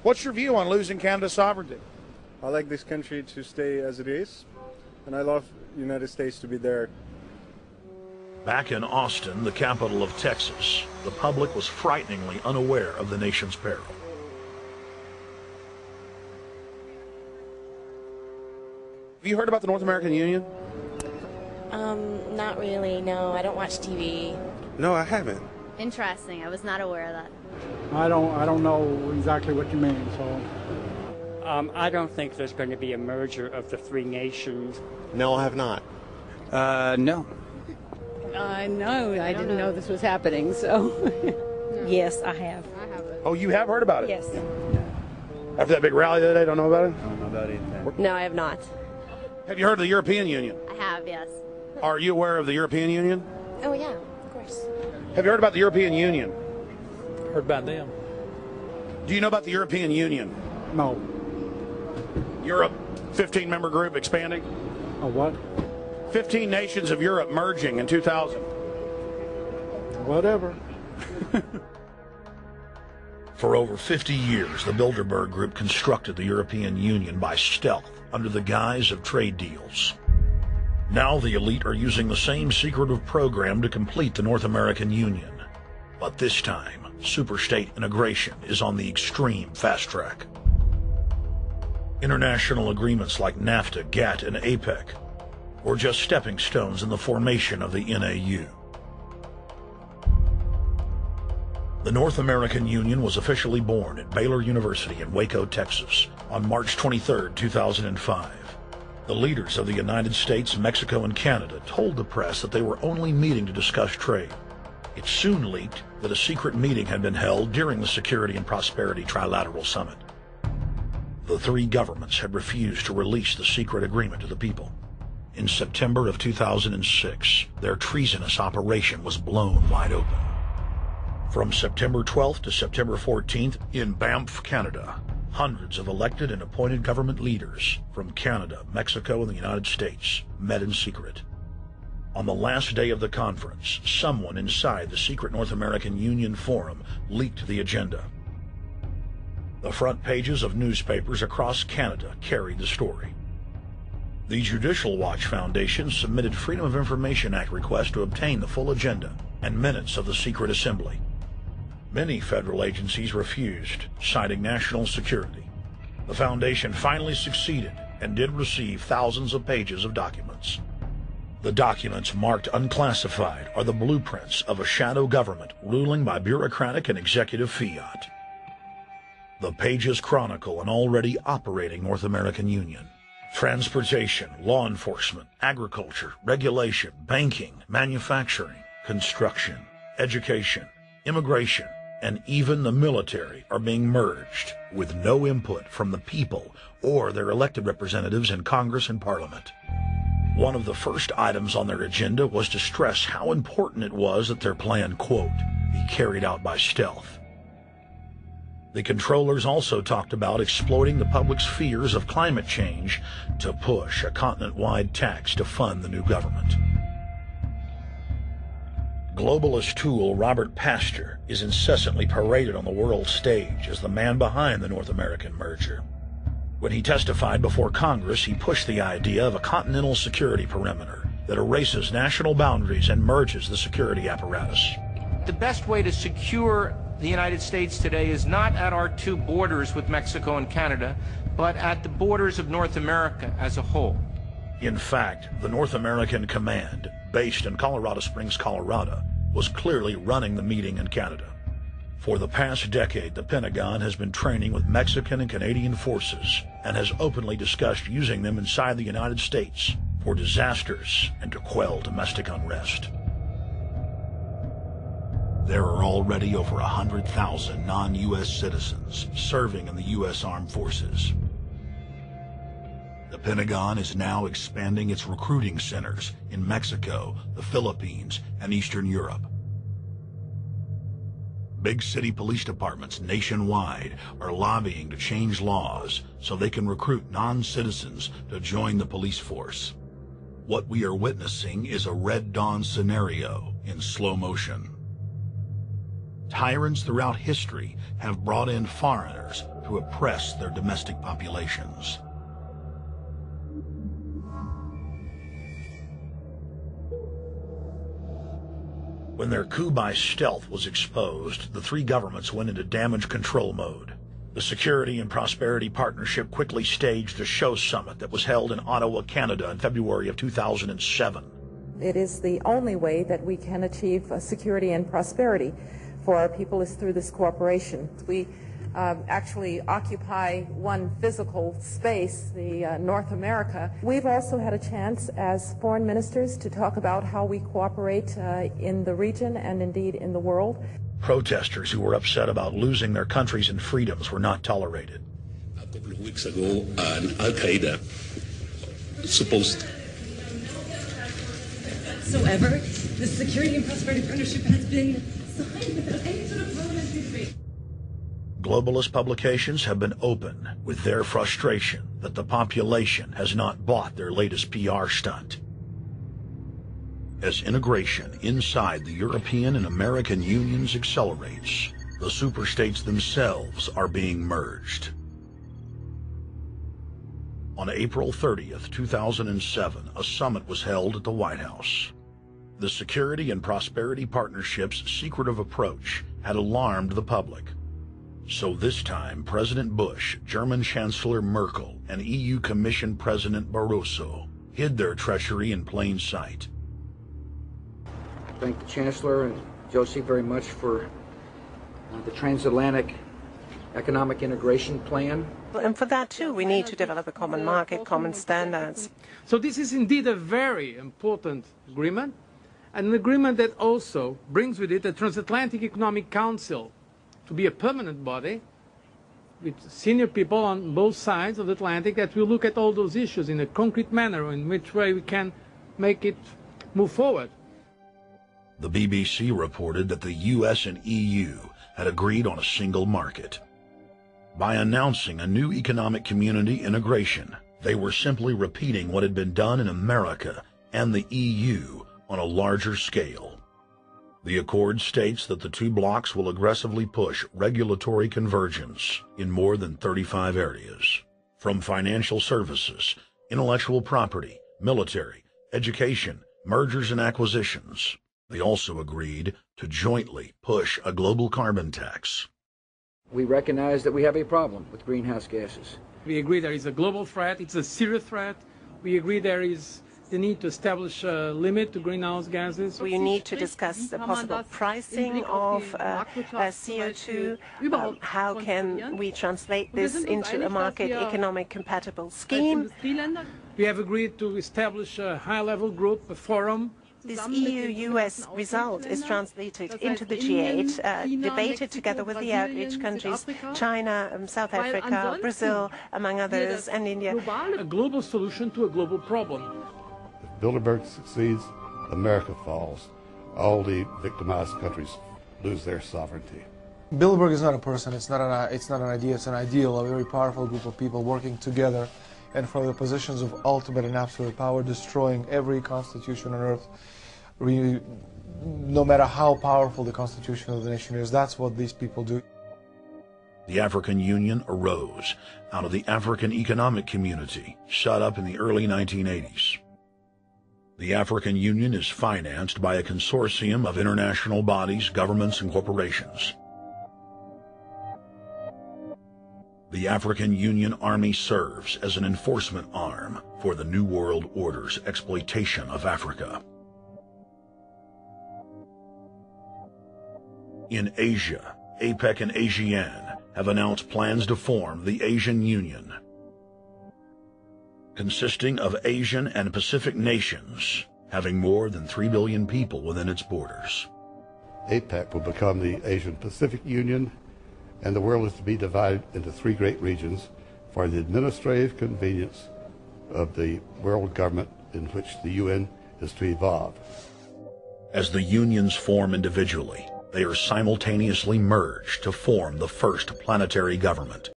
What's your view on losing Canada's sovereignty? I like this country to stay as it is, and I love the United States to be there. Back in Austin, the capital of Texas, the public was frighteningly unaware of the nation's peril. Have you heard about the North American Union? Not really, no. I don't watch TV. No, I haven't. Interesting. I was not aware of that. I don't know exactly what you mean, so. I don't think there's going to be a merger of the three nations. No, I have not. No. No, I didn't know this was happening, so. Yes, I have. Oh, you have heard about it? Yes. After that big rally the other day, don't know about it? I don't know about anything. No, I have not. Have you heard of the European Union? I have, yes. Are you aware of the European Union? Oh, yeah, of course. Have you heard about the European Union? Heard about them. Do you know about the European Union? No. Europe, 15-member group expanding. A what? 15 nations of Europe merging in 2000. Whatever. For over 50 years, the Bilderberg Group constructed the European Union by stealth under the guise of trade deals. Now the elite are using the same secretive program to complete the North American Union. But this time, superstate integration is on the extreme fast track. International agreements like NAFTA, GATT, and APEC were just stepping stones in the formation of the NAU. The North American Union was officially born at Baylor University in Waco, Texas, on March 23, 2005. The leaders of the United States, Mexico, and Canada told the press that they were only meeting to discuss trade. It soon leaked that a secret meeting had been held during the Security and Prosperity Trilateral Summit. The three governments had refused to release the secret agreement to the people. In September of 2006, their treasonous operation was blown wide open. From September 12th to September 14th, in Banff, Canada, hundreds of elected and appointed government leaders from Canada, Mexico, and the United States met in secret. On the last day of the conference, someone inside the secret North American Union Forum leaked the agenda. The front pages of newspapers across Canada carried the story. The Judicial Watch Foundation submitted Freedom of Information Act requests to obtain the full agenda and minutes of the secret assembly. Many federal agencies refused, citing national security. The foundation finally succeeded and did receive thousands of pages of documents. The documents marked unclassified are the blueprints of a shadow government ruling by bureaucratic and executive fiat. The pages chronicle an already operating North American Union. Transportation, law enforcement, agriculture, regulation, banking, manufacturing, construction, education, immigration, and even the military are being merged with no input from the people or their elected representatives in Congress and Parliament. One of the first items on their agenda was to stress how important it was that their plan, quote, be carried out by stealth. The controllers also talked about exploiting the public's fears of climate change to push a continent-wide tax to fund the new government. Globalist tool Robert Pastor is incessantly paraded on the world stage as the man behind the North American merger. When he testified before Congress, he pushed the idea of a continental security perimeter that erases national boundaries and merges the security apparatus. The best way to secure the United States today is not at our two borders with Mexico and Canada, but at the borders of North America as a whole. In fact, the North American Command, based in Colorado Springs, Colorado, was clearly running the meeting in Canada. For the past decade, the Pentagon has been training with Mexican and Canadian forces and has openly discussed using them inside the United States for disasters and to quell domestic unrest. There are already over 100,000 non-U.S. citizens serving in the U.S. Armed Forces. The Pentagon is now expanding its recruiting centers in Mexico, the Philippines, and Eastern Europe. Big city police departments nationwide are lobbying to change laws so they can recruit non-citizens to join the police force. What we are witnessing is a Red Dawn scenario in slow motion. Tyrants throughout history have brought in foreigners to oppress their domestic populations. When their coup by stealth was exposed, the three governments went into damage control mode. The Security and Prosperity Partnership quickly staged a show summit that was held in Ottawa, Canada in February of 2007. It is the only way that we can achieve security and prosperity for our people is through this cooperation. We actually occupy one physical space, the North America. We've also had a chance as foreign ministers to talk about how we cooperate in the region and indeed in the world. Protesters who were upset about losing their countries and freedoms were not tolerated. A couple of weeks ago, an Al-Qaeda supposed... Whatsoever, the Security and Prosperity Partnership has been signed without any sort of parliamentary debate. Globalist publications have been open with their frustration that the population has not bought their latest PR stunt. As integration inside the European and American unions accelerates, the superstates themselves are being merged. On April 30th, 2007, a summit was held at the White House. The Security and Prosperity Partnership's secretive approach had alarmed the public. So this time, President Bush, German Chancellor Merkel, and EU Commission President Barroso hid their treachery in plain sight. Thank the Chancellor and Josie very much for the transatlantic economic integration plan. And for that too, we need to develop a common market, common standards. So this is indeed a very important agreement, and an agreement that also brings with it a Transatlantic Economic Council to be a permanent body with senior people on both sides of the Atlantic that will look at all those issues in a concrete manner, in which way we can make it move forward. The BBC reported that the US and EU had agreed on a single market. By announcing a new economic community integration, they were simply repeating what had been done in America and the EU on a larger scale. The accord states that the two blocs will aggressively push regulatory convergence in more than 35 areas, from financial services, intellectual property, military, education, mergers and acquisitions. They also agreed to jointly push a global carbon tax. We recognize that we have a problem with greenhouse gases. We agree there is a global threat, it's a serious threat. We agree there is the need to establish a limit to greenhouse gases. We need to discuss the possible pricing of CO2. How can we translate this into a market economic compatible scheme? We have agreed to establish a high-level group, a forum. This EU-US result is translated into the G8, debated together with the outreach countries, China, South Africa, Brazil, among others, and India. A global solution to a global problem. If Bilderberg succeeds, America falls. All the victimized countries lose their sovereignty. Bilderberg is not a person, it's not an idea, it's an ideal, a very powerful group of people working together and from the positions of ultimate and absolute power, destroying every constitution on earth, no matter how powerful the constitution of the nation is. That's what these people do. The African Union arose out of the African Economic Community, set up in the early 1980s. The African Union is financed by a consortium of international bodies, governments, and corporations. The African Union Army serves as an enforcement arm for the New World Order's exploitation of Africa. In Asia, APEC and ASEAN have announced plans to form the Asian Union, consisting of Asian and Pacific nations, having more than 3 billion people within its borders. APEC will become the Asian Pacific Union, and the world is to be divided into 3 great regions for the administrative convenience of the world government in which the UN is to evolve. As the unions form individually, they are simultaneously merged to form the first planetary government.